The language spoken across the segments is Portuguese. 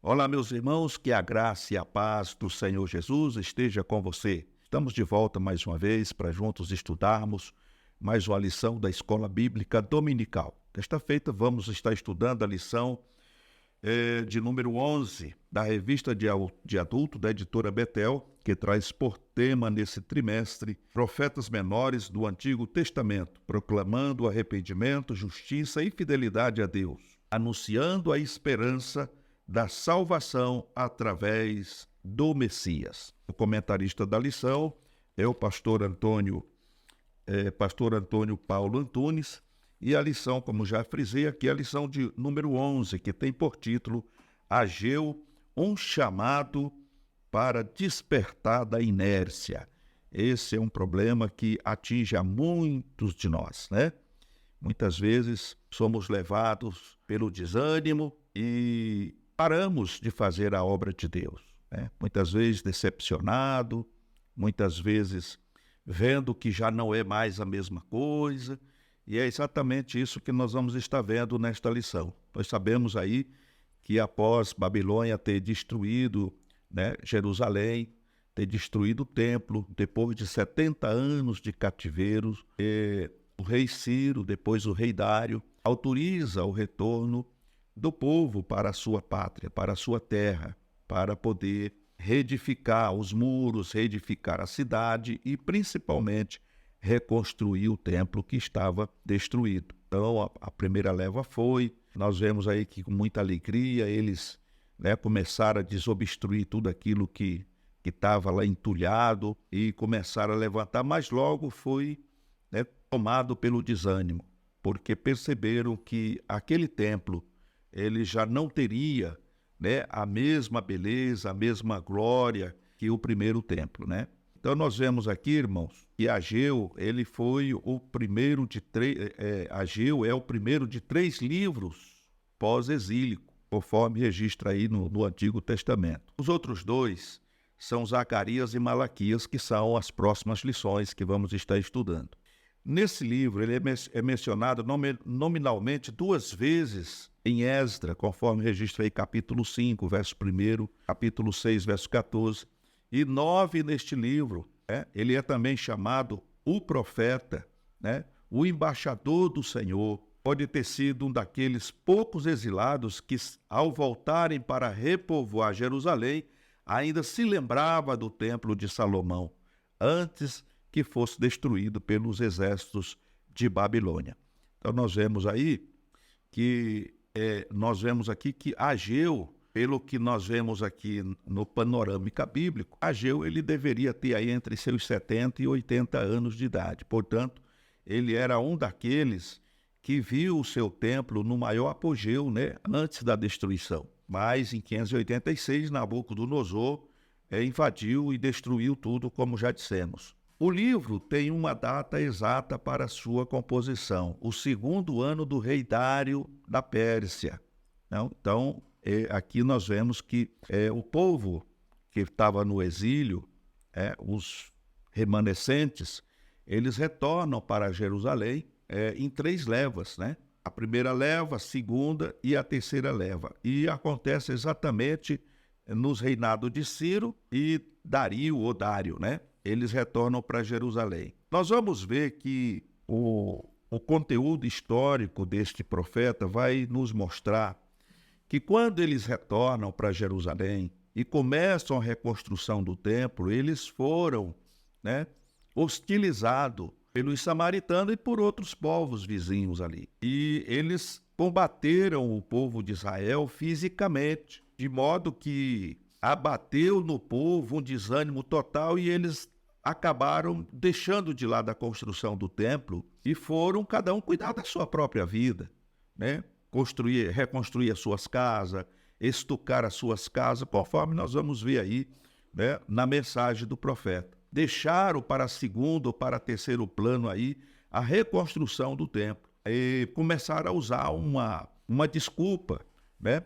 Olá, meus irmãos, que a graça e a paz do Senhor Jesus esteja com você. Estamos de volta mais uma vez para juntos estudarmos mais uma lição da Escola Bíblica Dominical. Desta feita, vamos estar estudando a lição de número 11 da revista de adulto da editora Betel, que traz por tema nesse trimestre profetas menores do Antigo Testamento, proclamando arrependimento, justiça e fidelidade a Deus, anunciando a esperança da salvação através do Messias. O comentarista da lição é o pastor Antônio Paulo Antunes, e a lição, como já frisei aqui, é a lição de número 11, que tem por título Ageu, um chamado para despertar da inércia. Esse é um problema que atinge a muitos de nós, né? Muitas vezes somos levados pelo desânimo e paramos de fazer a obra de Deus, né? Muitas vezes decepcionado, muitas vezes vendo que já não é mais a mesma coisa, e é exatamente isso que nós vamos estar vendo nesta lição. Nós sabemos aí que após Babilônia ter destruído, né, Jerusalém, ter destruído o templo, depois de 70 anos de cativeiro, o rei Ciro, depois o rei Dário, autoriza o retorno do povo para a sua pátria, para a sua terra, para poder reedificar os muros, reedificar a cidade e, principalmente, reconstruir o templo que estava destruído. Então, a primeira leva foi, nós vemos aí que com muita alegria eles, né, começaram a desobstruir tudo aquilo que estava lá entulhado e começaram a levantar, mas logo foi, né, tomado pelo desânimo, porque perceberam que aquele templo ele já não teria, né, a mesma beleza, a mesma glória que o primeiro templo, né? Então nós vemos aqui, irmãos, que Ageu, ele foi o primeiro de Ageu é o primeiro de 3 livros pós-exílico, conforme registra aí no Antigo Testamento. Os outros 2 são Zacarias e Malaquias, que são as próximas lições que vamos estar estudando. Nesse livro, ele é mencionado nominalmente 2 vezes em Esdra, conforme registra aí capítulo 5, verso 1, capítulo 6, verso 14, e 9 neste livro, né? Ele é também chamado o profeta, né? O embaixador do Senhor. Pode ter sido um daqueles poucos exilados que, ao voltarem para repovoar Jerusalém, ainda se lembrava do templo de Salomão, antes que fosse destruído pelos exércitos de Babilônia. Então nós vemos aí que Ageu, pelo que nós vemos aqui no panorâmica bíblico, Ageu ele deveria ter aí entre seus 70 e 80 anos de idade. Portanto, ele era um daqueles que viu o seu templo no maior apogeu, né, antes da destruição. Mas em 586, Nabucodonosor invadiu e destruiu tudo, como já dissemos. O livro tem uma data exata para sua composição, o 2º ano do rei Dário da Pérsia. Então, aqui nós vemos que o povo que estava no exílio, os remanescentes, eles retornam para Jerusalém em 3 levas, né? A primeira leva, a segunda e a terceira leva. E acontece exatamente nos reinados de Ciro e Dario ou Dário, né? Eles retornam para Jerusalém. Nós vamos ver que o conteúdo histórico deste profeta vai nos mostrar que quando eles retornam para Jerusalém e começam a reconstrução do templo, eles foram, né, hostilizados pelos samaritanos e por outros povos vizinhos ali. E eles combateram o povo de Israel fisicamente, de modo que abateu no povo um desânimo total e eles acabaram deixando de lado a construção do templo e foram cada um cuidar da sua própria vida, né? Reconstruir as suas casas, estucar as suas casas, conforme nós vamos ver aí, né, na mensagem do profeta. Deixaram para segundo ou para terceiro plano aí a reconstrução do templo e começaram a usar uma desculpa, né,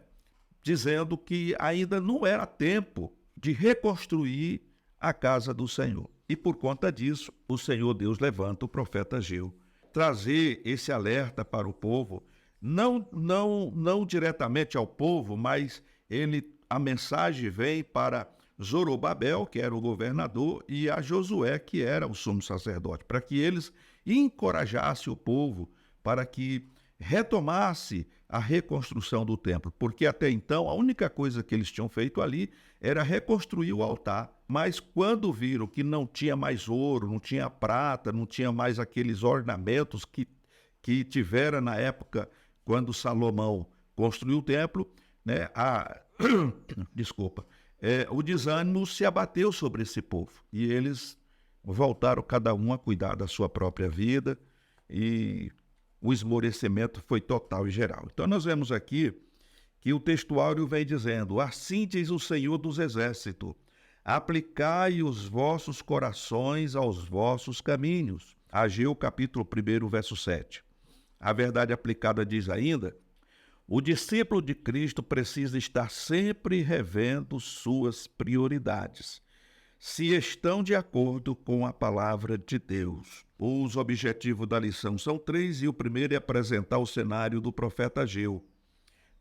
dizendo que ainda não era tempo de reconstruir a casa do Senhor. E por conta disso, o Senhor Deus levanta o profeta Ageu, trazer esse alerta para o povo, não diretamente ao povo, mas ele a mensagem vem para Zorobabel, que era o governador, e a Josué, que era o sumo sacerdote, para que eles encorajassem o povo para que retomasse a reconstrução do templo, porque até então a única coisa que eles tinham feito ali era reconstruir o altar. Mas quando viram que não tinha mais ouro, não tinha prata, não tinha mais aqueles ornamentos que tiveram na época quando Salomão construiu o templo, né, o desânimo se abateu sobre esse povo e eles voltaram cada um a cuidar da sua própria vida e o esmorecimento foi total e geral. Então nós vemos aqui que o textuário vem dizendo: assim diz o Senhor dos Exércitos, aplicai os vossos corações aos vossos caminhos. Ageu capítulo 1, verso 7. A verdade aplicada diz ainda: o discípulo de Cristo precisa estar sempre revendo suas prioridades, se estão de acordo com a palavra de Deus. Os objetivos da lição são 3 e o primeiro é apresentar o cenário do profeta Ageu,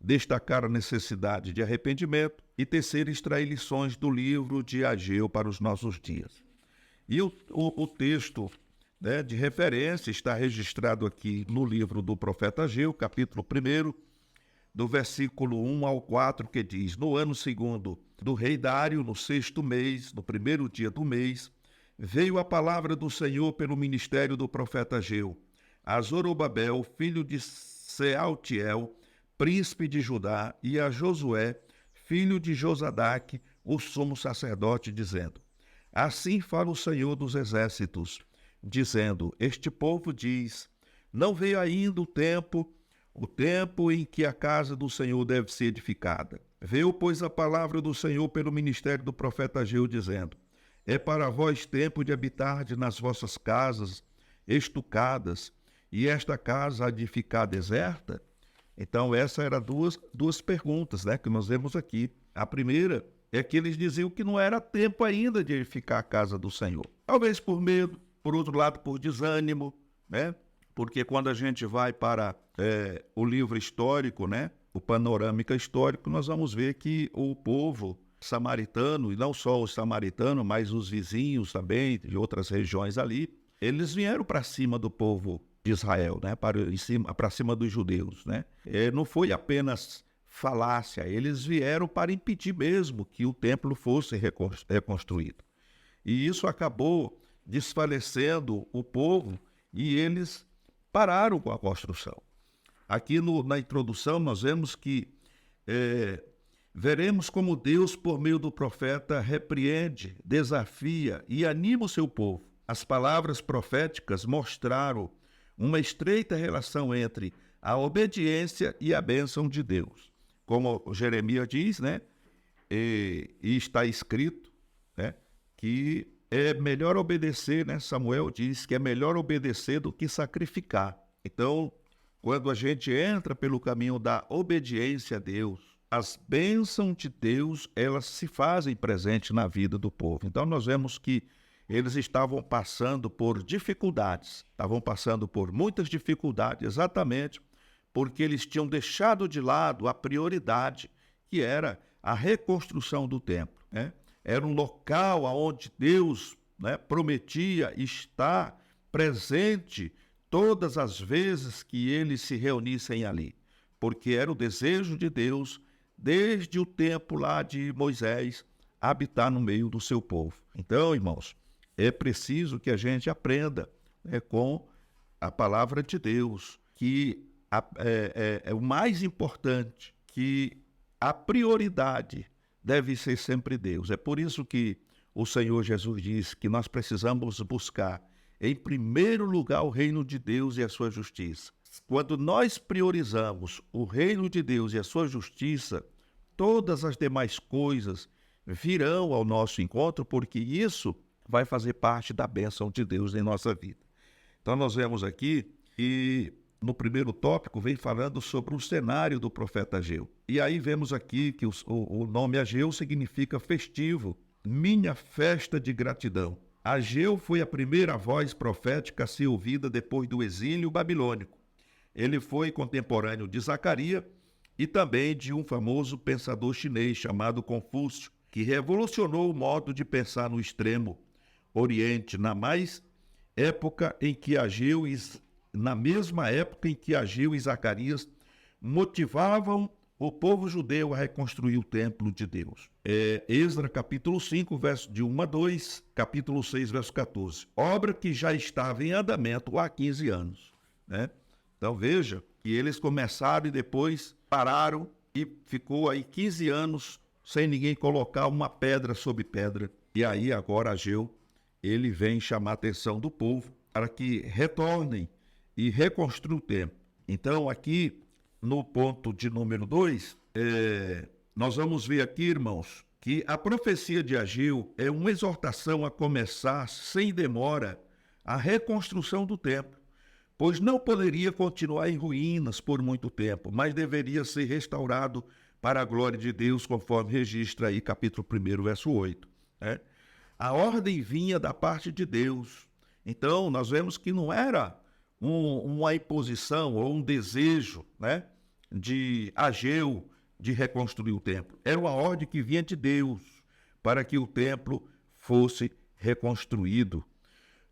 destacar a necessidade de arrependimento e terceiro, extrair lições do livro de Ageu para os nossos dias. E o texto, né, de referência está registrado aqui no livro do profeta Ageu, capítulo 1, do versículo 1 ao 4, que diz: no ano segundo do rei Dário, no 6º mês, no 1º dia do mês, veio a palavra do Senhor pelo ministério do profeta Ageu a Zorobabel, filho de Sealtiel, príncipe de Judá, e a Josué, filho de Josadaque, o sumo sacerdote, dizendo: assim fala o Senhor dos Exércitos, dizendo: este povo diz, não veio ainda o tempo em que a casa do Senhor deve ser edificada. Veio, pois, a palavra do Senhor pelo ministério do profeta Ageu, dizendo: é para vós tempo de habitardes nas vossas casas estucadas, e esta casa há de ficar deserta? Então, essa era duas perguntas, né, que nós vemos aqui. A primeira é que eles diziam que não era tempo ainda de edificar a casa do Senhor. Talvez por medo, por outro lado, por desânimo, né? Porque quando a gente vai para o livro histórico, né, o panorâmica histórico, nós vamos ver que o povo samaritano, e não só os samaritanos, mas os vizinhos também, de outras regiões ali, eles vieram para cima do povo de Israel, né, para cima dos judeus, né? Não foi apenas falácia, eles vieram para impedir mesmo que o templo fosse reconstruído. E isso acabou desfalecendo o povo e eles pararam com a construção. Aqui na introdução nós vemos que veremos como Deus, por meio do profeta, repreende, desafia e anima o seu povo. As palavras proféticas mostraram uma estreita relação entre a obediência e a bênção de Deus. Como Jeremias diz, né? E está escrito, né, que é melhor obedecer, né? Samuel diz que é melhor obedecer do que sacrificar. Então, quando a gente entra pelo caminho da obediência a Deus, as bênçãos de Deus, elas se fazem presentes na vida do povo. Então, nós vemos que eles estavam passando por dificuldades, estavam passando por muitas dificuldades, exatamente porque eles tinham deixado de lado a prioridade, que era a reconstrução do templo, né? Era um local onde Deus, né, prometia estar presente todas as vezes que eles se reunissem ali, porque era o desejo de Deus, desde o tempo lá de Moisés, habitar no meio do seu povo. Então, irmãos, é preciso que a gente aprenda, né, com a palavra de Deus, que é o mais importante, que a prioridade deve ser sempre Deus. É por isso que o Senhor Jesus diz que nós precisamos buscar, em primeiro lugar, o reino de Deus e a sua justiça. Quando nós priorizamos o reino de Deus e a sua justiça, todas as demais coisas virão ao nosso encontro, porque isso vai fazer parte da bênção de Deus em nossa vida. Então nós vemos aqui que no primeiro tópico vem falando sobre o cenário do profeta Ageu. E aí vemos aqui que o nome Ageu significa festivo, minha festa de gratidão. Ageu foi a primeira voz profética a ser ouvida depois do exílio babilônico. Ele foi contemporâneo de Zacarias, e também de um famoso pensador chinês chamado Confúcio, que revolucionou o modo de pensar no extremo Oriente, na mesma época em que Ageu e Zacarias motivavam o povo judeu a reconstruir o templo de Deus. Esdras capítulo 5, verso de 1 a 2, capítulo 6, verso 14. Obra que já estava em andamento há 15 anos. Né? Então veja que eles começaram e depois pararam e ficou aí 15 anos sem ninguém colocar uma pedra sobre pedra. E aí agora Ageu, ele vem chamar a atenção do povo para que retornem e reconstruam o templo. Então aqui no ponto de número 2, nós vamos ver aqui, irmãos, que a profecia de Ageu é uma exortação a começar sem demora a reconstrução do templo, pois não poderia continuar em ruínas por muito tempo, mas deveria ser restaurado para a glória de Deus, conforme registra aí capítulo 1, verso 8. Né? A ordem vinha da parte de Deus. Então, nós vemos que não era uma imposição ou um desejo, né, de Ageu de reconstruir o templo. Era uma ordem que vinha de Deus para que o templo fosse reconstruído.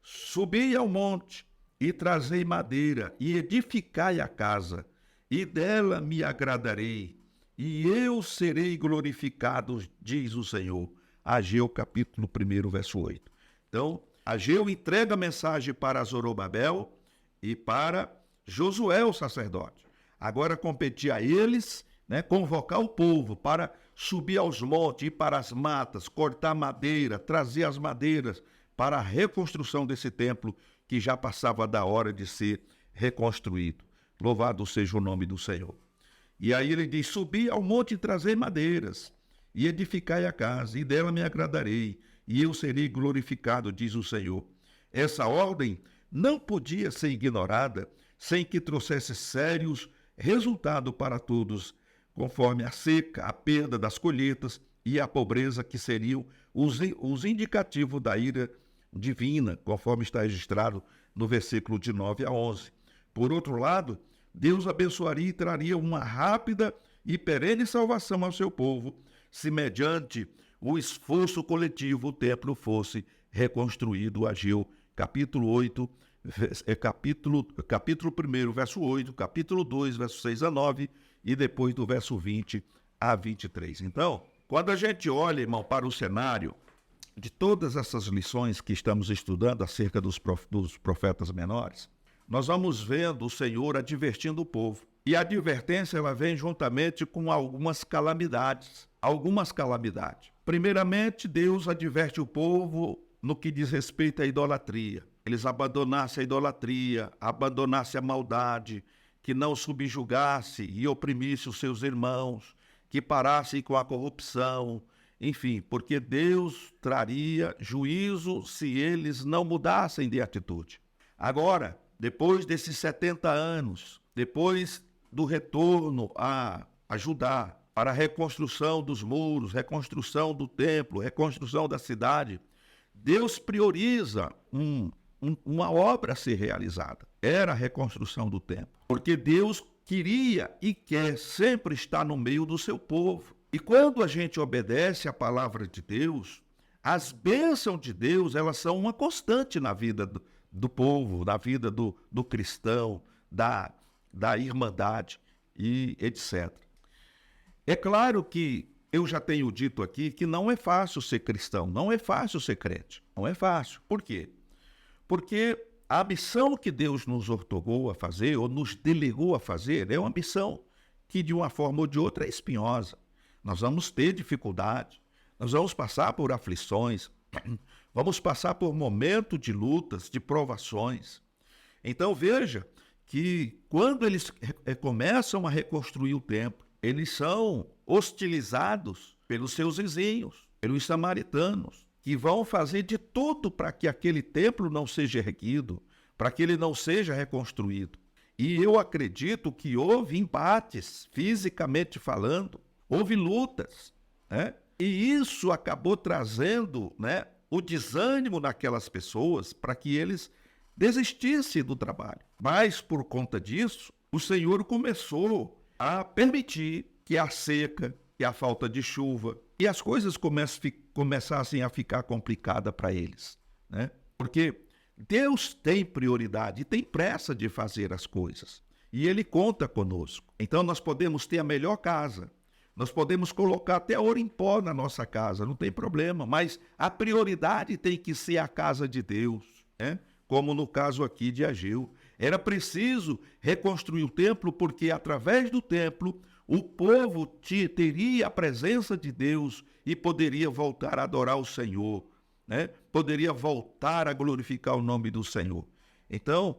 Subi ao monte e trazei madeira e edificai a casa, e dela me agradarei, e eu serei glorificado, diz o Senhor. Ageu capítulo 1, verso 8. Então, Ageu entrega a mensagem para Zorobabel e para Josué, o sacerdote. Agora competia a eles, né, convocar o povo para subir aos montes, ir para as matas, cortar madeira, trazer as madeiras para a reconstrução desse templo que já passava da hora de ser reconstruído. Louvado seja o nome do Senhor. E aí ele diz, subi ao monte e trazei madeiras, e edificai a casa, e dela me agradarei, e eu serei glorificado, diz o Senhor. Essa ordem não podia ser ignorada sem que trouxesse sérios resultados para todos, conforme a seca, a perda das colheitas e a pobreza, que seriam os indicativos da ira divina, conforme está registrado no versículo de 9 a 11. Por outro lado, Deus abençoaria e traria uma rápida e perene salvação ao seu povo, se mediante o esforço coletivo o templo fosse reconstruído. Ageu, capítulo 8, capítulo 1, verso 8, capítulo 2, verso 6 a 9, e depois do verso 20 a 23. Então, quando a gente olha, irmão, para o cenário de todas essas lições que estamos estudando acerca dos profetas menores, nós vamos vendo o Senhor advertindo o povo. E a advertência, ela vem juntamente com algumas calamidades. Primeiramente, Deus adverte o povo no que diz respeito à idolatria. Eles abandonassem a idolatria, abandonassem a maldade, que não subjugasse e oprimisse os seus irmãos, que parassem com a corrupção, enfim, porque Deus traria juízo se eles não mudassem de atitude. Agora, depois desses 70 anos, depois do retorno a Judá, para a reconstrução dos muros, reconstrução do templo, reconstrução da cidade, Deus prioriza uma obra a ser realizada. Era a reconstrução do templo, porque Deus queria e quer sempre estar no meio do seu povo. E quando a gente obedece à palavra de Deus, as bênçãos de Deus, elas são uma constante na vida do povo, na vida do cristão, da irmandade e etc. É claro que eu já tenho dito aqui que não é fácil ser cristão, não é fácil ser crente, não é fácil. Por quê? Porque a missão que Deus nos outorgou a fazer, ou nos delegou a fazer, é uma missão que de uma forma ou de outra é espinhosa. Nós vamos ter dificuldade, nós vamos passar por aflições, vamos passar por momentos de lutas, de provações. Então veja que quando eles começam a reconstruir o templo, eles são hostilizados pelos seus vizinhos, pelos samaritanos, que vão fazer de tudo para que aquele templo não seja erguido, para que ele não seja reconstruído. E eu acredito que houve embates, fisicamente falando, houve lutas, né? E isso acabou trazendo, né, o desânimo naquelas pessoas para que eles desistissem do trabalho. Mas, por conta disso, o Senhor começou a permitir que a seca, que a falta de chuva, e as coisas começassem a ficar complicadas para eles, né? Porque Deus tem prioridade e tem pressa de fazer as coisas. E Ele conta conosco. Então nós podemos ter a melhor casa, nós podemos colocar até ouro em pó na nossa casa, não tem problema, mas a prioridade tem que ser a casa de Deus, né? Como no caso aqui de Ageu. Era preciso reconstruir o templo, porque através do templo o povo teria a presença de Deus e poderia voltar a adorar o Senhor, né? Poderia voltar a glorificar o nome do Senhor. Então,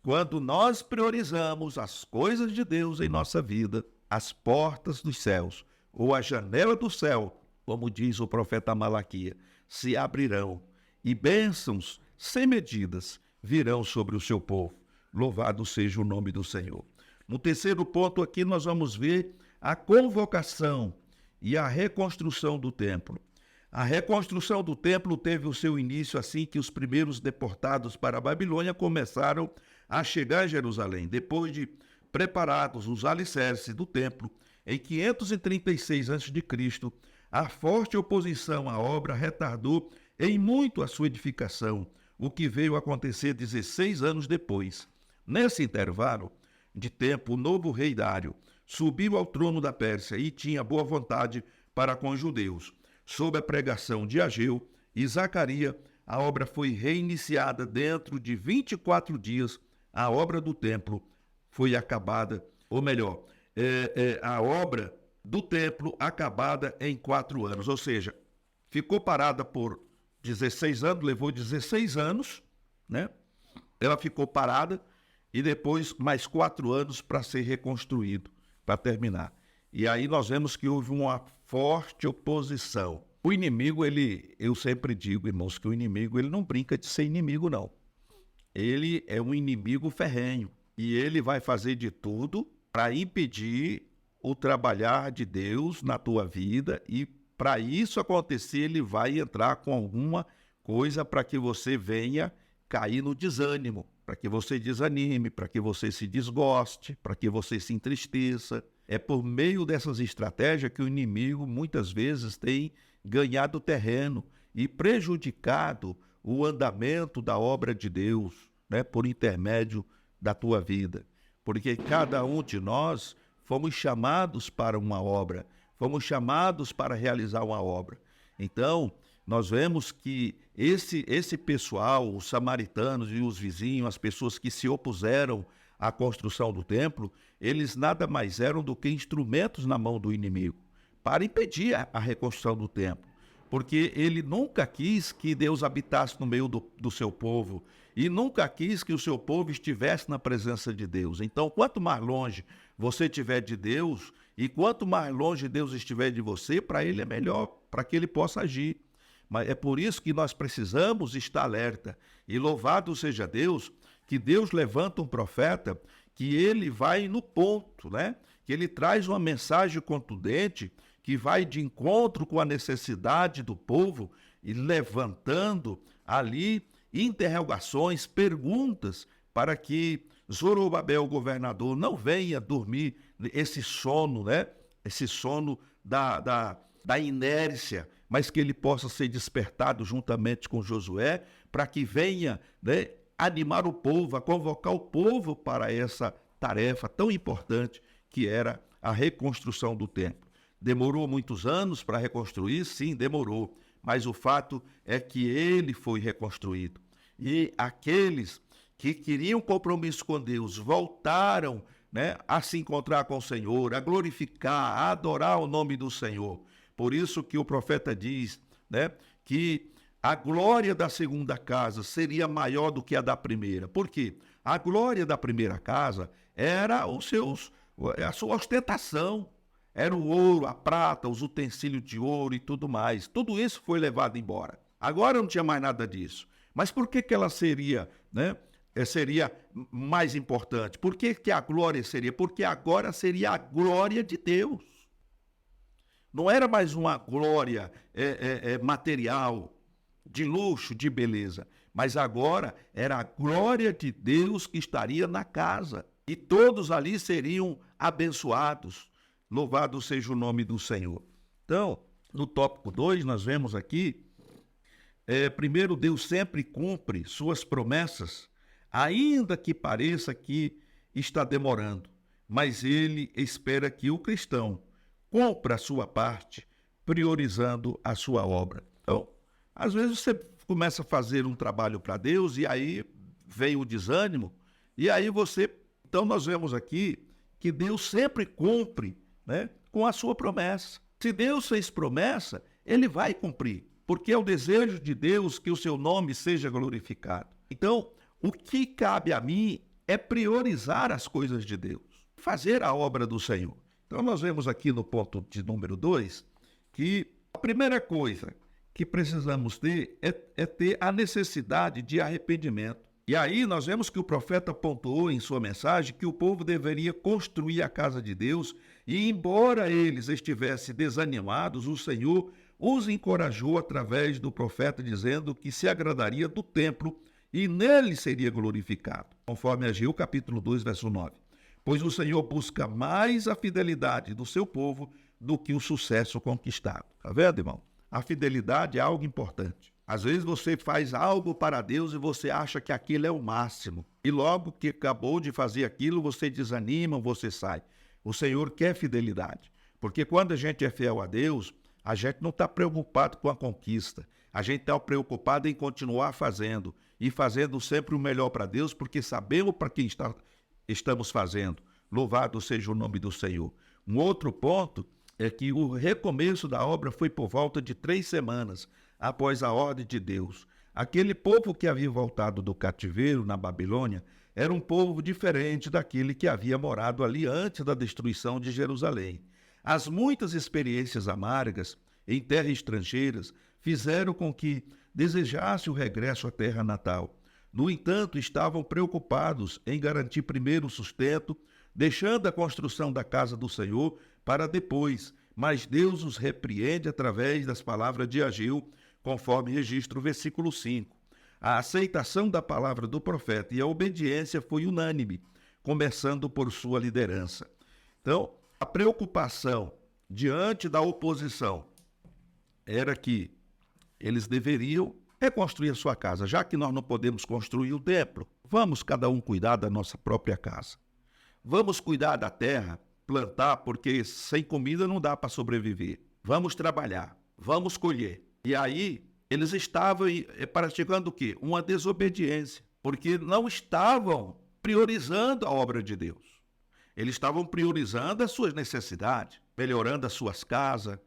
quando nós priorizamos as coisas de Deus em nossa vida, as portas dos céus, ou a janela do céu, como diz o profeta Malaquias, se abrirão e bênçãos sem medidas virão sobre o seu povo. Louvado seja o nome do Senhor. No terceiro ponto aqui nós vamos ver a convocação e a reconstrução do templo. A reconstrução do templo teve o seu início assim que os primeiros deportados para a Babilônia começaram a chegar a Jerusalém. Depois de preparados os alicerces do templo, em 536 a.C., a forte oposição à obra retardou em muito a sua edificação, o que veio a acontecer 16 anos depois. Nesse intervalo de tempo, o novo rei Dário subiu ao trono da Pérsia e tinha boa vontade para com os judeus. Sob a pregação de Ageu e Zacarias, a obra foi reiniciada dentro de 24 dias. A obra do templo foi acabada, ou melhor, a obra do templo acabada em 4 anos, ou seja, ficou parada por 16 anos, levou 16 anos, né? Ela ficou parada e depois mais 4 anos para ser reconstruído, para terminar. E aí nós vemos que houve uma forte oposição. O inimigo, eu sempre digo, irmãos, que o inimigo ele não brinca de ser inimigo, não. Ele é um inimigo ferrenho e ele vai fazer de tudo para impedir o trabalhar de Deus na tua vida, e para isso acontecer ele vai entrar com alguma coisa para que você venha cair no desânimo, para que você desanime, para que você se desgoste, para que você se entristeça. É por meio dessas estratégias que o inimigo muitas vezes tem ganhado terreno e prejudicado o andamento da obra de Deus, né, por intermédio da tua vida. Porque cada um de nós fomos chamados para uma obra, fomos chamados para realizar uma obra. Então, nós vemos que esse pessoal, os samaritanos e os vizinhos, as pessoas que se opuseram à construção do templo, eles nada mais eram do que instrumentos na mão do inimigo para impedir a reconstrução do templo. Porque ele nunca quis que Deus habitasse no meio do seu povo e nunca quis que o seu povo estivesse na presença de Deus. Então, quanto mais longe você estiver de Deus e quanto mais longe Deus estiver de você, para ele é melhor, para que ele possa agir. Mas é por isso que nós precisamos estar alerta. E louvado seja Deus, que Deus levanta um profeta que ele vai no ponto, né? Que ele traz uma mensagem contundente que vai de encontro com a necessidade do povo e levantando ali interrogações, perguntas, para que Zorobabel, o governador, não venha dormir esse sono, né? Esse sono da inércia, mas que ele possa ser despertado juntamente com Josué, para que venha, né, animar o povo, a convocar o povo para essa tarefa tão importante que era a reconstrução do templo. Demorou muitos anos para reconstruir? Sim, demorou. Mas o fato é que ele foi reconstruído. E aqueles que queriam compromisso com Deus voltaram, né, a se encontrar com o Senhor, a glorificar, a adorar o nome do Senhor. Por isso que o profeta diz, né, que a glória da segunda casa seria maior do que a da primeira. Por quê? A glória da primeira casa era a sua ostentação. Era o ouro, a prata, os utensílios de ouro e tudo mais. Tudo isso foi levado embora. Agora não tinha mais nada disso. Mas por que ela seria, né, seria mais importante? Por que a glória seria? Porque agora seria a glória de Deus. Não era mais uma glória material, de luxo, de beleza. Mas agora era a glória de Deus que estaria na casa. e todos ali seriam abençoados. Louvado seja o nome do Senhor. Então, no tópico 2, nós vemos aqui, primeiro, Deus sempre cumpre suas promessas, ainda que pareça que está demorando, mas ele espera que o cristão cumpra a sua parte, priorizando a sua obra. Então, às vezes você começa a fazer um trabalho para Deus e aí vem o desânimo, e aí então nós vemos aqui que Deus sempre cumpre, né, com a sua promessa. Se Deus fez promessa, ele vai cumprir, porque é o desejo de Deus que o seu nome seja glorificado. Então, o que cabe a mim é priorizar as coisas de Deus, fazer a obra do Senhor. Então, nós vemos aqui no ponto de número 2, que a primeira coisa que precisamos ter é ter a necessidade de arrependimento. E aí nós vemos que o profeta pontuou em sua mensagem que o povo deveria construir a casa de Deus e, embora eles estivessem desanimados, o Senhor os encorajou através do profeta, dizendo que se agradaria do templo e nele seria glorificado, conforme Ageu capítulo 2, verso 9. Pois o Senhor busca mais a fidelidade do seu povo do que o sucesso conquistado. Está vendo, irmão? A fidelidade é algo importante. Às vezes você faz algo para Deus e você acha que aquilo é o máximo. E logo que acabou de fazer aquilo, você desanima, você sai. O Senhor quer fidelidade. Porque quando a gente é fiel a Deus, a gente não está preocupado com a conquista. A gente está preocupado em continuar fazendo. E fazendo sempre o melhor para Deus, porque sabemos para quem estamos fazendo. Louvado seja o nome do Senhor. Um outro ponto é que o recomeço da obra foi por volta de 3 semanas após a ordem de Deus. Aquele povo que havia voltado do cativeiro na Babilônia era um povo diferente daquele que havia morado ali antes da destruição de Jerusalém. As muitas experiências amargas em terras estrangeiras fizeram com que desejasse o regresso à terra natal. No entanto, estavam preocupados em garantir primeiro o sustento, deixando a construção da casa do Senhor para depois, mas Deus os repreende através das palavras de Ageu, conforme registra o versículo 5. A aceitação da palavra do profeta e a obediência foi unânime, começando por sua liderança. Então, a preocupação diante da oposição era que eles deveriam reconstruir a sua casa. Já que nós não podemos construir o templo, vamos cada um cuidar da nossa própria casa. Vamos cuidar da terra, plantar, porque sem comida não dá para sobreviver. Vamos trabalhar, vamos colher. E aí, eles estavam praticando o quê? Uma desobediência, porque não estavam priorizando a obra de Deus. Eles estavam priorizando as suas necessidades, melhorando as suas casas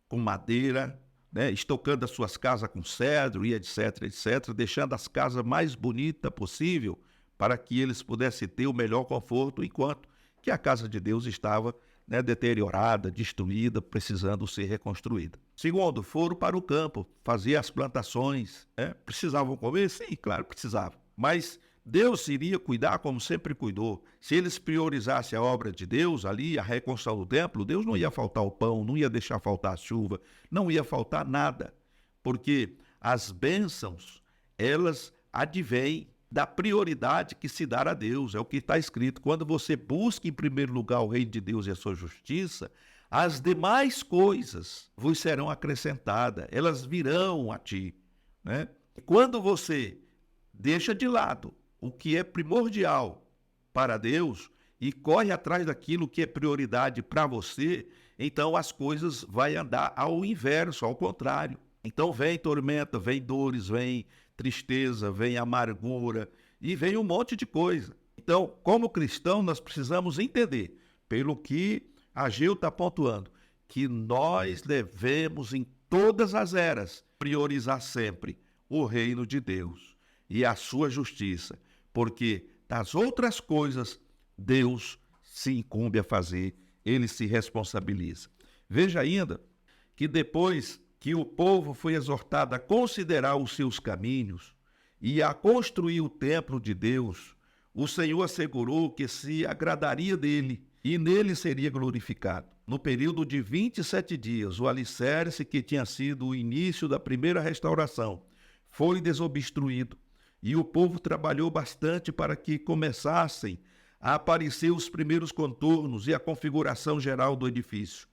com madeira, né? Estocando as suas casas com cedro e etc, etc, deixando as casas mais bonitas possível para que eles pudessem ter o melhor conforto, enquanto que a casa de Deus estava, né, deteriorada, destruída, precisando ser reconstruída. Segundo, foram para o campo fazer as plantações. Precisavam comer? Sim, claro, precisavam. Mas Deus iria cuidar como sempre cuidou. Se eles priorizassem a obra de Deus ali, a reconstrução do templo, Deus não ia faltar o pão, não ia deixar faltar a chuva, não ia faltar nada. Porque as bênçãos, elas advêm da prioridade que se dá a Deus. É o que está escrito. Quando você busca em primeiro lugar o reino de Deus e a sua justiça, as demais coisas vos serão acrescentadas, elas virão a ti, né? Quando você deixa de lado o que é primordial para Deus e corre atrás daquilo que é prioridade para você, então as coisas vão andar ao inverso, ao contrário. Então vem tormenta, vem dores, vem tristeza, vem amargura e vem um monte de coisa. Então, como cristão, nós precisamos entender, pelo que Ageu está pontuando, que nós devemos, em todas as eras, priorizar sempre o reino de Deus e a sua justiça, porque das outras coisas, Deus se incumbe a fazer, ele se responsabiliza. Veja ainda que depois que o povo foi exortado a considerar os seus caminhos e a construir o templo de Deus, o Senhor assegurou que se agradaria dele e nele seria glorificado. No período de 27 dias, o alicerce que tinha sido o início da primeira restauração foi desobstruído e o povo trabalhou bastante para que começassem apareceu os primeiros contornos e a configuração geral do edifício.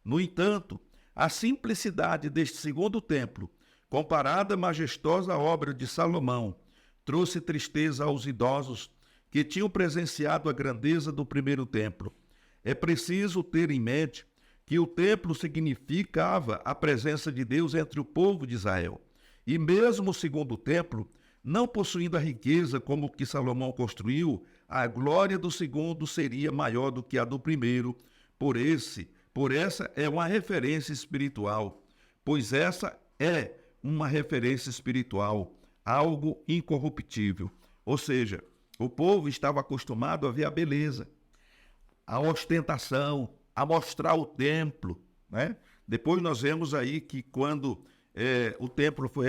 No entanto, a simplicidade deste segundo templo, comparada à majestosa obra de Salomão, trouxe tristeza aos idosos que tinham presenciado a grandeza do primeiro templo. É preciso ter em mente que o templo significava a presença de Deus entre o povo de Israel. E mesmo o segundo templo, não possuindo a riqueza como o que Salomão construiu, a glória do segundo seria maior do que a do primeiro. Por essa é uma referência espiritual, pois essa é uma referência espiritual, algo incorruptível. Ou seja, o povo estava acostumado a ver a beleza, a ostentação, a mostrar o templo, né? Depois nós vemos aí que quando o templo foi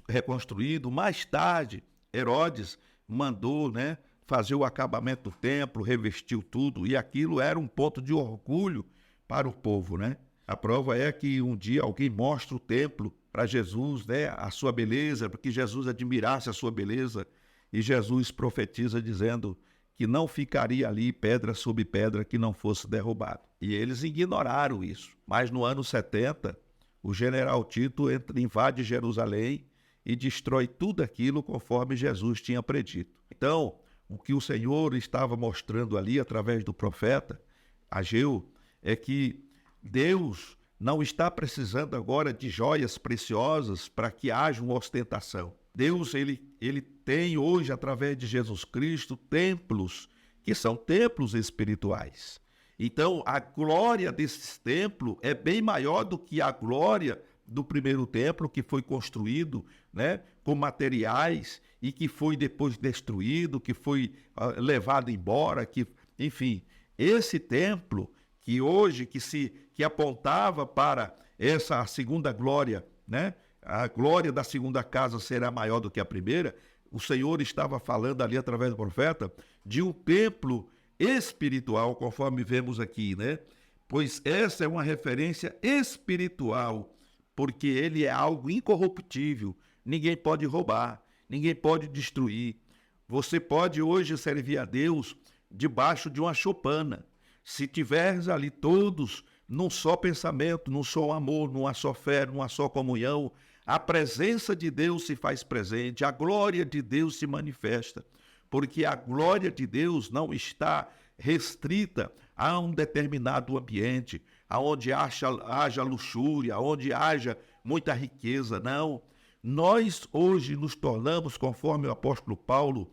reconstruído, mais tarde Herodes mandou, né, fazer o acabamento do templo, revestiu tudo, e aquilo era um ponto de orgulho para o povo, né? A prova é que um dia alguém mostra o templo para Jesus, né, a sua beleza, porque Jesus admirasse a sua beleza, e Jesus profetiza dizendo que não ficaria ali pedra sobre pedra que não fosse derrubado. E eles ignoraram isso. Mas no ano 70, o general Tito invade Jerusalém e destrói tudo aquilo conforme Jesus tinha predito. Então, o que o Senhor estava mostrando ali através do profeta Ageu é que Deus não está precisando agora de joias preciosas para que haja uma ostentação. Deus, ele tem hoje, através de Jesus Cristo, templos que são templos espirituais. Então, a glória desses templos é bem maior do que a glória do primeiro templo, que foi construído, né, com materiais e que foi depois destruído, que foi levado embora, enfim, esse templo que hoje que apontava para essa segunda glória, né? A glória da segunda casa será maior do que a primeira. O Senhor estava falando ali através do profeta de um templo espiritual, conforme vemos aqui, né? Pois essa é uma referência espiritual, porque ele é algo incorruptível, ninguém pode roubar, ninguém pode destruir. Você pode hoje servir a Deus debaixo de uma choupana, se tiveres ali todos num só pensamento, num só amor, numa só fé, numa só comunhão, a presença de Deus se faz presente, a glória de Deus se manifesta, porque a glória de Deus não está restrita a um determinado ambiente, aonde haja luxúria, onde haja muita riqueza, não. Nós hoje nos tornamos, conforme o apóstolo Paulo,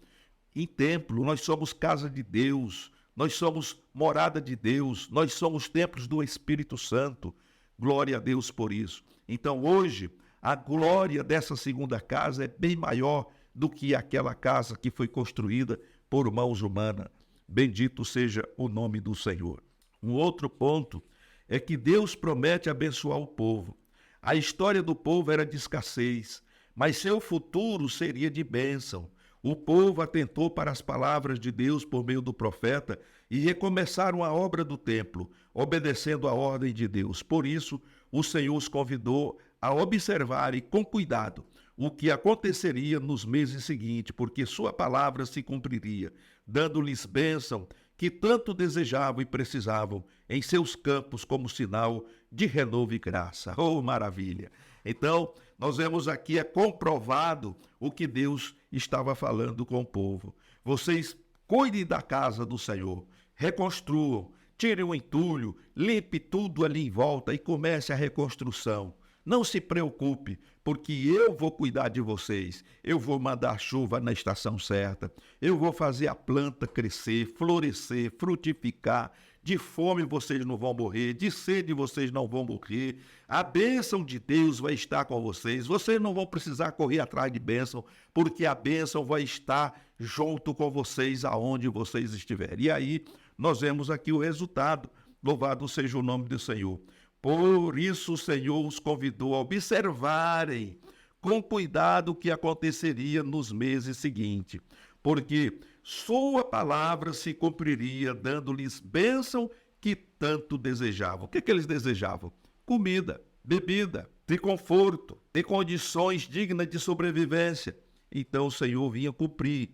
em templo, nós somos casa de Deus, nós somos morada de Deus, nós somos templos do Espírito Santo. Glória a Deus por isso. Então hoje, a glória dessa segunda casa é bem maior do que aquela casa que foi construída por mãos humanas. Bendito seja o nome do Senhor. Um outro ponto é que Deus promete abençoar o povo. A história do povo era de escassez, mas seu futuro seria de bênção. O povo atentou para as palavras de Deus por meio do profeta e recomeçaram a obra do templo, obedecendo à ordem de Deus. Por isso, o Senhor os convidou a observarem com cuidado o que aconteceria nos meses seguintes, porque sua palavra se cumpriria, dando-lhes bênção que tanto desejavam e precisavam em seus campos como sinal de renovo e graça. Oh, maravilha! Então, nós vemos aqui, é comprovado o que Deus estava falando com o povo. Vocês cuidem da casa do Senhor, reconstruam, tirem o entulho, limpe tudo ali em volta e comece a reconstrução. Não se preocupe, porque eu vou cuidar de vocês. Eu vou mandar chuva na estação certa. Eu vou fazer a planta crescer, florescer, frutificar. De fome vocês não vão morrer, de sede vocês não vão morrer. A bênção de Deus vai estar com vocês. Vocês não vão precisar correr atrás de bênção, porque a bênção vai estar junto com vocês aonde vocês estiverem. E aí nós vemos aqui o resultado. Louvado seja o nome do Senhor. Por isso o Senhor os convidou a observarem com cuidado o que aconteceria nos meses seguintes, porque sua palavra se cumpriria, dando-lhes bênção que tanto desejavam. O que eles desejavam? Comida, bebida, ter conforto, ter condições dignas de sobrevivência. Então o Senhor vinha cumprir,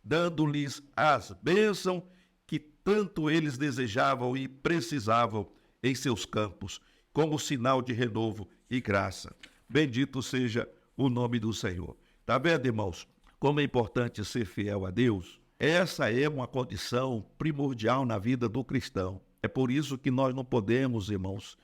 dando-lhes as bênçãos tanto eles desejavam e precisavam em seus campos, como sinal de renovo e graça. Bendito seja o nome do Senhor. Tá vendo, irmãos, como é importante ser fiel a Deus? Essa é uma condição primordial na vida do cristão. É por isso que nós não podemos, irmãos,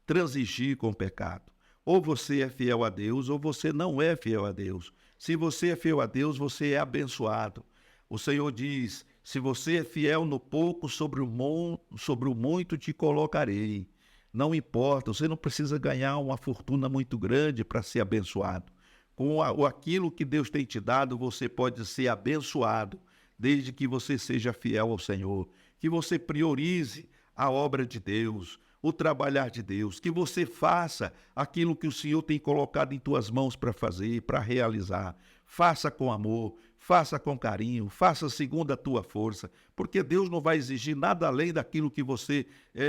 transigir com o pecado. Ou você é fiel a Deus, ou você não é fiel a Deus. Se você é fiel a Deus, você é abençoado. O Senhor diz, se você é fiel no pouco, sobre o muito te colocarei. Não importa, você não precisa ganhar uma fortuna muito grande para ser abençoado. Com aquilo que Deus tem te dado, você pode ser abençoado, desde que você seja fiel ao Senhor, que você priorize a obra de Deus, o trabalhar de Deus, que você faça aquilo que o Senhor tem colocado em tuas mãos para fazer, para realizar. Faça com amor, faça com carinho, faça segundo a tua força, porque Deus não vai exigir nada além daquilo que você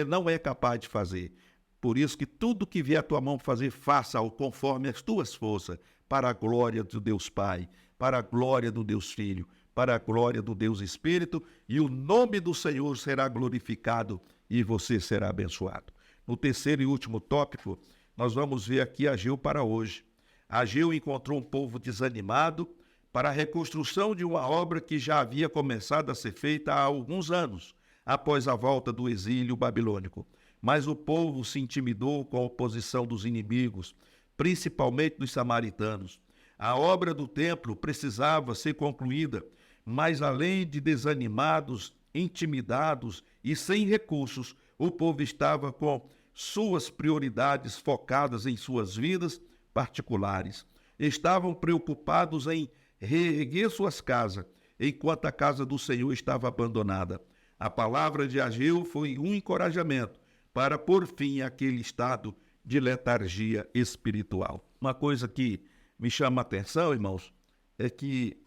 não é capaz de fazer. Por isso que tudo que vier à tua mão fazer, faça-o conforme as tuas forças, para a glória do Deus Pai, para a glória do Deus Filho, para a glória do Deus Espírito, e o nome do Senhor será glorificado e você será abençoado. No terceiro e último tópico, nós vamos ver aqui Ageu para hoje. Ageu encontrou um povo desanimado para a reconstrução de uma obra que já havia começado a ser feita há alguns anos, após a volta do exílio babilônico. Mas o povo se intimidou com a oposição dos inimigos, principalmente dos samaritanos. A obra do templo precisava ser concluída, mas além de desanimados, intimidados e sem recursos, o povo estava com suas prioridades focadas em suas vidas particulares. Estavam preocupados em reerguer suas casas, enquanto a casa do Senhor estava abandonada. A palavra de Ageu foi um encorajamento para pôr fim àquele estado de letargia espiritual. Uma coisa que me chama a atenção, irmãos, é que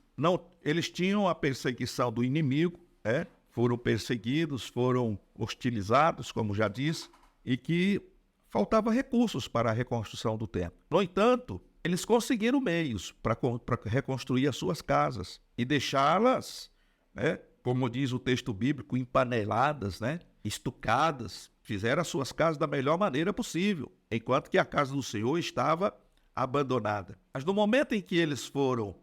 eles tinham a perseguição do inimigo, foram perseguidos, foram hostilizados, como já disse, e que faltava recursos para a reconstrução do templo. No entanto, eles conseguiram meios para reconstruir as suas casas e deixá-las, como diz o texto bíblico, empaneladas, estucadas. Fizeram as suas casas da melhor maneira possível, enquanto que a casa do Senhor estava abandonada. Mas no momento em que eles foram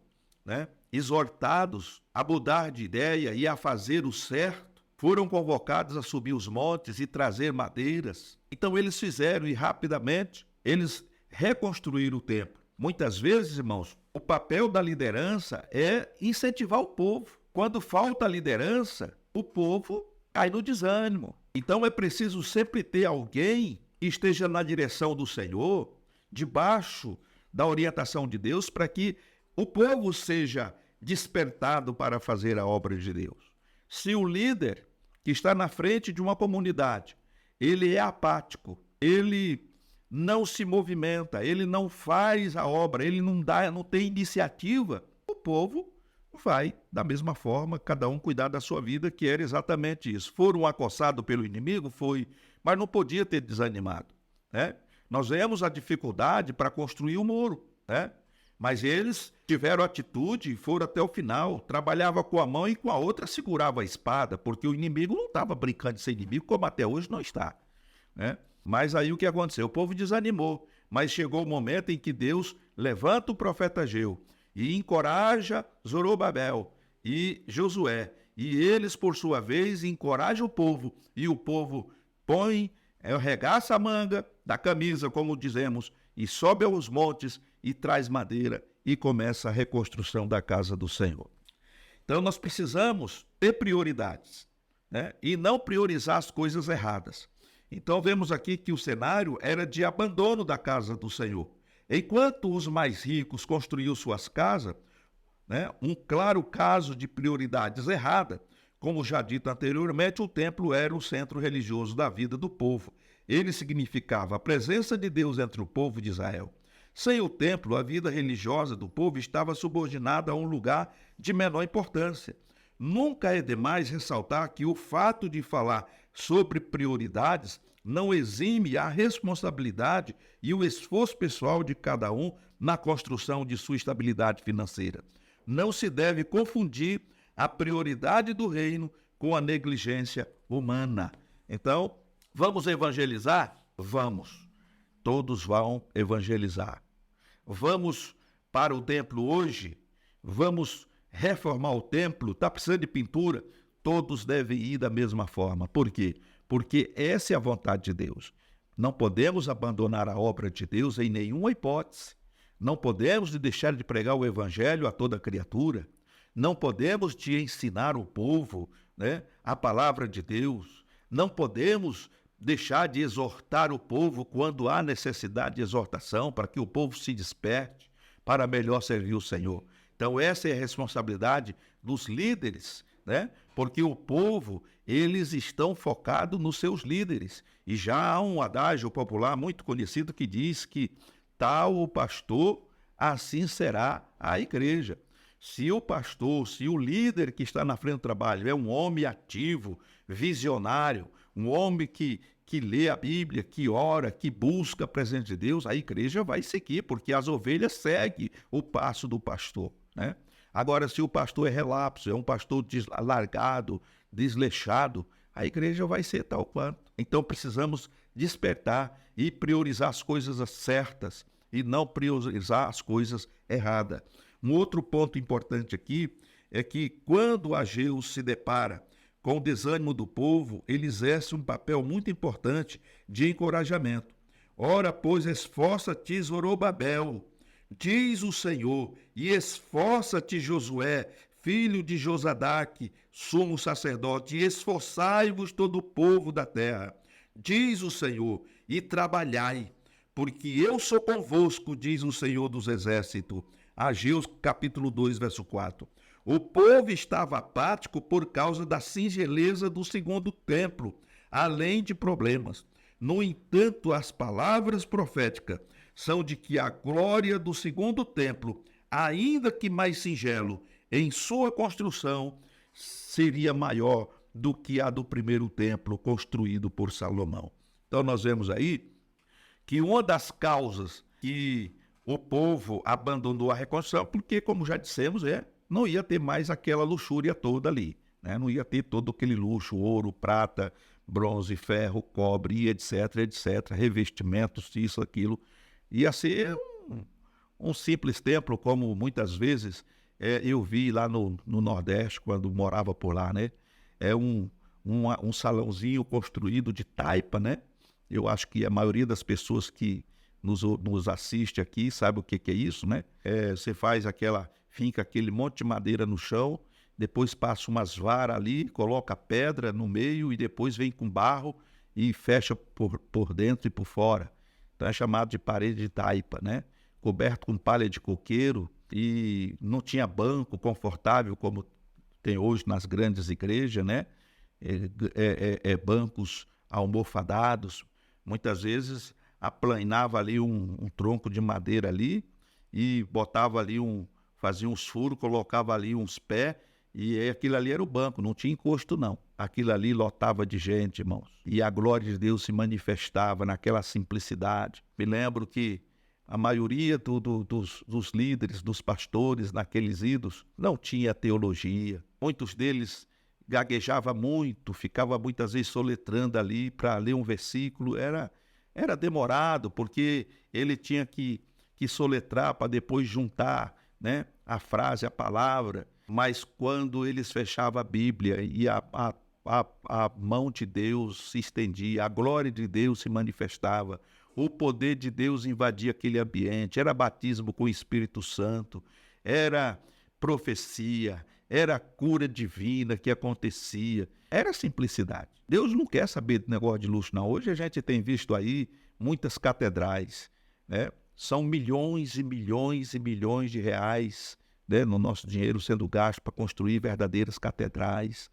exortados a mudar de ideia e a fazer o certo, foram convocados a subir os montes e trazer madeiras. Então eles fizeram e rapidamente eles reconstruíram o templo. Muitas vezes, irmãos, o papel da liderança é incentivar o povo. Quando falta liderança, o povo cai no desânimo. Então é preciso sempre ter alguém que esteja na direção do Senhor, debaixo da orientação de Deus, para que o povo seja despertado para fazer a obra de Deus. Se o líder que está na frente de uma comunidade, ele é apático, ele não se movimenta, ele não faz a obra, ele não tem iniciativa, o povo vai, da mesma forma, cada um cuidar da sua vida, que era exatamente isso. Foram acossados pelo inimigo? Foi, mas não podia ter desanimado. Nós vemos a dificuldade para construir o muro, mas eles tiveram atitude e foram até o final. Trabalhava com a mão e com a outra segurava a espada, porque o inimigo não estava brincando de ser inimigo, como até hoje não está. Mas aí o que aconteceu? O povo desanimou, mas chegou o momento em que Deus levanta o profeta Ageu e encoraja Zorobabel e Josué. E eles, por sua vez, encorajam o povo. E o povo arregaça a manga da camisa, como dizemos, e sobe aos montes e traz madeira e começa a reconstrução da casa do Senhor. Então nós precisamos ter prioridades, e não priorizar as coisas erradas. Então vemos aqui que o cenário era de abandono da casa do Senhor. Enquanto os mais ricos construíam suas casas, um claro caso de prioridades erradas, como já dito anteriormente, o templo era o centro religioso da vida do povo. Ele significava a presença de Deus entre o povo de Israel. Sem o templo, a vida religiosa do povo estava subordinada a um lugar de menor importância. Nunca é demais ressaltar que o fato de falar sobre prioridades não exime a responsabilidade e o esforço pessoal de cada um na construção de sua estabilidade financeira. Não se deve confundir a prioridade do reino com a negligência humana. Então, vamos evangelizar? Vamos. Todos vão evangelizar. Vamos para o templo hoje? Vamos reformar o templo? Está precisando de pintura? Todos devem ir da mesma forma. Por quê? Porque essa é a vontade de Deus. Não podemos abandonar a obra de Deus em nenhuma hipótese. Não podemos deixar de pregar o evangelho a toda criatura. Não podemos de ensinar o povo, a palavra de Deus. Não podemos deixar de exortar o povo quando há necessidade de exortação, para que o povo se desperte para melhor servir o Senhor. Então, essa é a responsabilidade dos líderes, porque o povo, eles estão focados nos seus líderes. E já há um adágio popular muito conhecido que diz que tal o pastor, assim será a igreja. Se o pastor, se o líder que está na frente do trabalho é um homem ativo, visionário, um homem que lê a Bíblia, que ora, que busca a presença de Deus, a igreja vai seguir, porque as ovelhas seguem o passo do pastor, Agora, se o pastor é relapso, é um pastor largado, desleixado, a igreja vai ser tal quanto. Então, precisamos despertar e priorizar as coisas certas e não priorizar as coisas erradas. Um outro ponto importante aqui é que quando Ageu se depara com o desânimo do povo, ele exerce um papel muito importante de encorajamento. Ora, pois, esforça-te, Zorobabel, diz o Senhor, e esforça-te, Josué, filho de Josadaque, sumo sacerdote, e esforçai-vos todo o povo da terra, diz o Senhor, e trabalhai, porque eu sou convosco, diz o Senhor dos Exércitos. Ageu, capítulo 2, verso 4. O povo estava apático por causa da singeleza do segundo templo, além de problemas. No entanto, as palavras proféticas são de que a glória do segundo templo, ainda que mais singelo em sua construção, seria maior do que a do primeiro templo construído por Salomão. Então nós vemos aí que uma das causas que o povo abandonou a reconstrução, porque, como já dissemos, não ia ter mais aquela luxúria toda ali, não ia ter todo aquele luxo, ouro, prata, bronze, ferro, cobre, etc, etc, revestimentos, isso, aquilo. Ia ser um simples templo, como muitas vezes eu vi lá no Nordeste, quando morava por lá, É um salãozinho construído de taipa, Eu acho que a maioria das pessoas que nos assiste aqui sabe o que é isso, Você faz finca aquele monte de madeira no chão, depois passa umas varas ali, coloca pedra no meio e depois vem com barro e fecha por dentro e por fora. Então é chamado de parede de taipa, Coberto com palha de coqueiro, e não tinha banco confortável como tem hoje nas grandes igrejas, Bancos almofadados. Muitas vezes aplanava ali um tronco de madeira ali e botava ali fazia uns furos, colocava ali uns pés, e aquilo ali era o banco, não tinha encosto não. Aquilo ali lotava de gente, irmãos. E a glória de Deus se manifestava naquela simplicidade. Me lembro que a maioria dos líderes, dos pastores naqueles idos, não tinha teologia. Muitos deles gaguejava muito, ficava muitas vezes soletrando ali para ler um versículo. Era demorado, porque ele tinha que soletrar para depois juntar, a frase, a palavra. Mas quando eles fechavam a Bíblia e a mão de Deus se estendia, a glória de Deus se manifestava, o poder de Deus invadia aquele ambiente, era batismo com o Espírito Santo, era profecia, era cura divina que acontecia, era simplicidade. Deus não quer saber de negócio de luxo, não. Hoje a gente tem visto aí muitas catedrais, São milhões e milhões e milhões de reais, no nosso dinheiro sendo gasto para construir verdadeiras catedrais,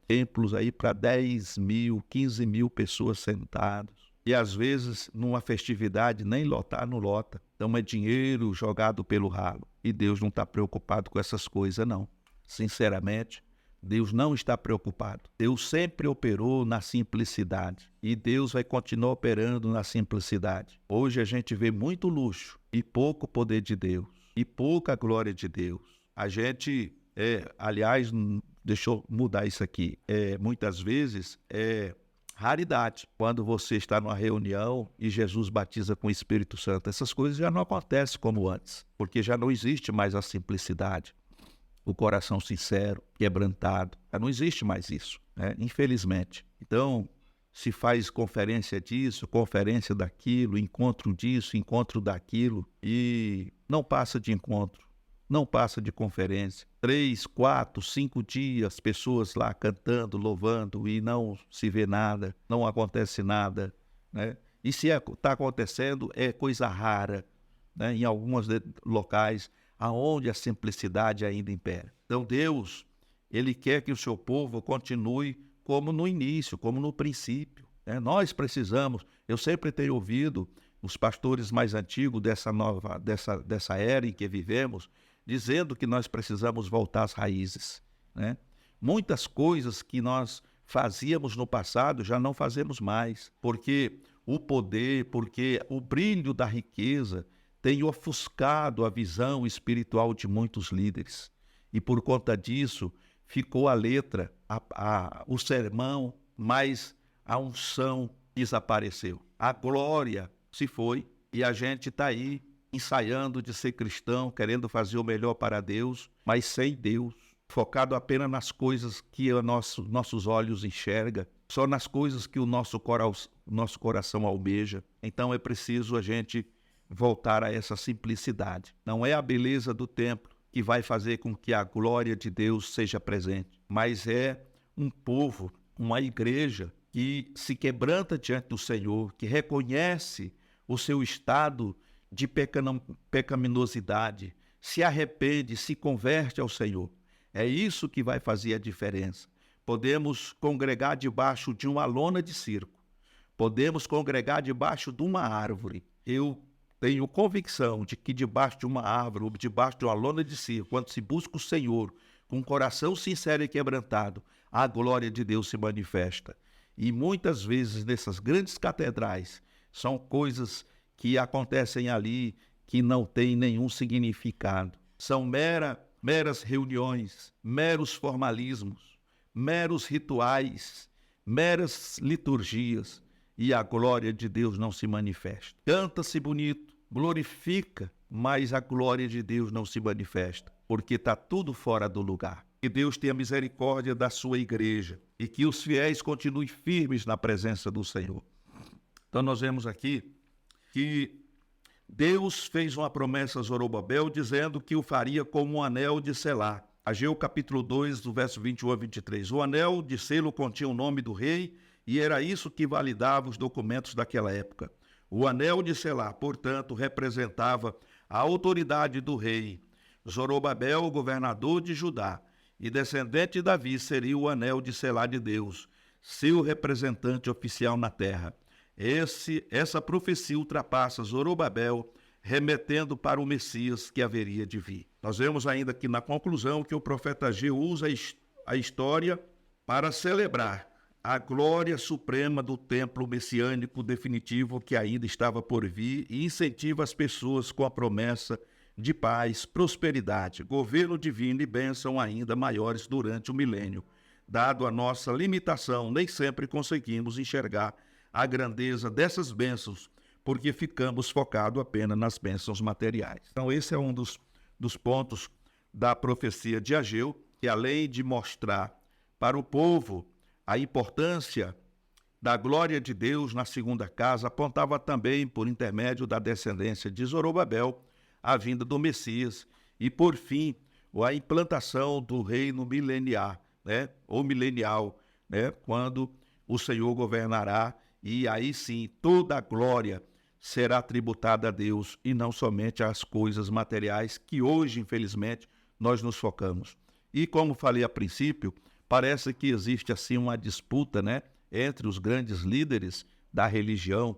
templos aí para 10 mil, 15 mil pessoas sentadas. E às vezes, numa festividade, nem lotar não lota. Então é dinheiro jogado pelo ralo. E Deus não está preocupado com essas coisas, não. Sinceramente, Deus não está preocupado. Deus sempre operou na simplicidade. E Deus vai continuar operando na simplicidade. Hoje a gente vê muito luxo e pouco poder de Deus. E pouca glória de Deus. A gente, aliás, deixa eu mudar isso aqui. Muitas vezes é raridade quando você está numa reunião e Jesus batiza com o Espírito Santo. Essas coisas já não acontecem como antes, porque já não existe mais a simplicidade, o coração sincero, quebrantado. Já não existe mais isso, né? Infelizmente. Então, se faz conferência disso, conferência daquilo, encontro disso, encontro daquilo, e não passa de encontro, não passa de conferência. 3, 4, 5 dias, pessoas lá cantando, louvando, e não se vê nada, não acontece nada, né? E se está acontecendo, é coisa rara, né? Em alguns locais, aonde a simplicidade ainda impera. Então Deus, Ele quer que o seu povo continue como no início, como no princípio, né? Nós precisamos, eu sempre tenho ouvido os pastores mais antigos dessa era em que vivemos, dizendo que nós precisamos voltar às raízes, né? Muitas coisas que nós fazíamos no passado já não fazemos mais, porque o poder, porque o brilho da riqueza tem ofuscado a visão espiritual de muitos líderes. E por conta disso, ficou a letra, o sermão, mas a unção desapareceu. A glória se foi e a gente está aí ensaiando de ser cristão, querendo fazer o melhor para Deus, mas sem Deus, focado apenas nas coisas que nossos olhos enxergam, só nas coisas que o nosso coração almeja. Então é preciso a gente voltar a essa simplicidade. Não é a beleza do templo que vai fazer com que a glória de Deus seja presente, mas é um povo, uma igreja que se quebranta diante do Senhor, que reconhece o seu estado de pecaminosidade, se arrepende, se converte ao Senhor. É isso que vai fazer a diferença. Podemos congregar debaixo de uma lona de circo, podemos congregar debaixo de uma árvore. Eu tenho convicção de que debaixo de uma árvore, ou debaixo de uma lona de circo, quando se busca o Senhor com um coração sincero e quebrantado, a glória de Deus se manifesta. E muitas vezes nessas grandes catedrais são coisas que acontecem ali que não têm nenhum significado. São meras reuniões, meros formalismos, meros rituais, meras liturgias, e a glória de Deus não se manifesta. Canta-se bonito, glorifica, mas a glória de Deus não se manifesta, porque está tudo fora do lugar. Que Deus tenha misericórdia da sua igreja e que os fiéis continuem firmes na presença do Senhor. Então nós vemos aqui que Deus fez uma promessa a Zorobabel dizendo que o faria como um anel de selar. Ageu capítulo 2, do verso 21 a 23. O anel de selo continha o nome do rei e era isso que validava os documentos daquela época. O anel de selar, portanto, representava a autoridade do rei. Zorobabel, governador de Judá, e descendente de Davi, seria o anel de selar de Deus, seu representante oficial na terra. Essa profecia ultrapassa Zorobabel, remetendo para o Messias que haveria de vir. Nós vemos ainda aqui na conclusão que o profeta Ageu usa a história para celebrar a glória suprema do templo messiânico definitivo que ainda estava por vir e incentiva as pessoas com a promessa de paz, prosperidade, governo divino e bênção ainda maiores durante o milênio. Dado a nossa limitação, nem sempre conseguimos enxergar a grandeza dessas bênçãos, porque ficamos focados apenas nas bênçãos materiais. Então esse é um dos pontos da profecia de Ageu, que além de mostrar para o povo a importância da glória de Deus na segunda casa, apontava também, por intermédio da descendência de Zorobabel, a vinda do Messias e, por fim, a implantação do reino milenial, ou milenial, quando o Senhor governará e aí sim toda a glória será tributada a Deus e não somente às coisas materiais que hoje, infelizmente, nós nos focamos. E como falei a princípio, parece que existe assim uma disputa, entre os grandes líderes da religião,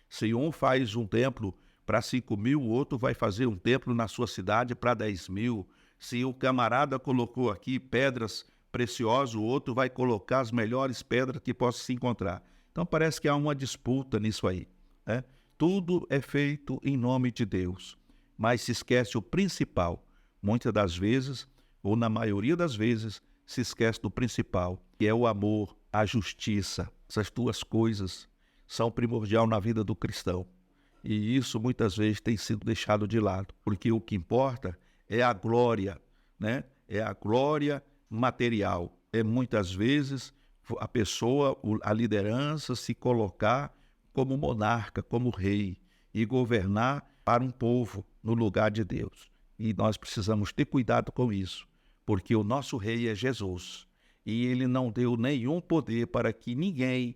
Se um faz um templo para 5.000, o outro vai fazer um templo na sua cidade para 10.000. Se o camarada colocou aqui pedras preciosas, o outro vai colocar as melhores pedras que possa se encontrar. Então parece que há uma disputa nisso aí, Tudo é feito em nome de Deus, mas se esquece o principal. Muitas das vezes, ou na maioria das vezes, se esquece do principal, que é o amor, a justiça. Essas duas coisas são primordial na vida do cristão. E isso muitas vezes tem sido deixado de lado, porque o que importa é a glória, né? É a glória material. É muitas vezes a pessoa, a liderança, se colocar como monarca, como rei e governar para um povo no lugar de Deus. E nós precisamos ter cuidado com isso, porque o nosso rei é Jesus e ele não deu nenhum poder para que ninguém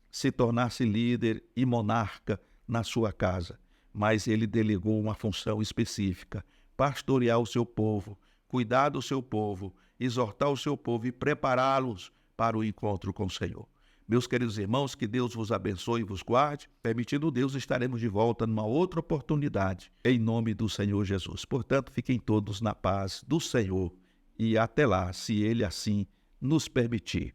se tornasse líder e monarca na sua casa, mas ele delegou uma função específica: pastorear o seu povo, cuidar do seu povo, exortar o seu povo e prepará-los para o encontro com o Senhor. Meus queridos irmãos, que Deus vos abençoe e vos guarde. Permitindo Deus, estaremos de volta numa outra oportunidade, em nome do Senhor Jesus. Portanto, fiquem todos na paz do Senhor e até lá, se Ele assim nos permitir.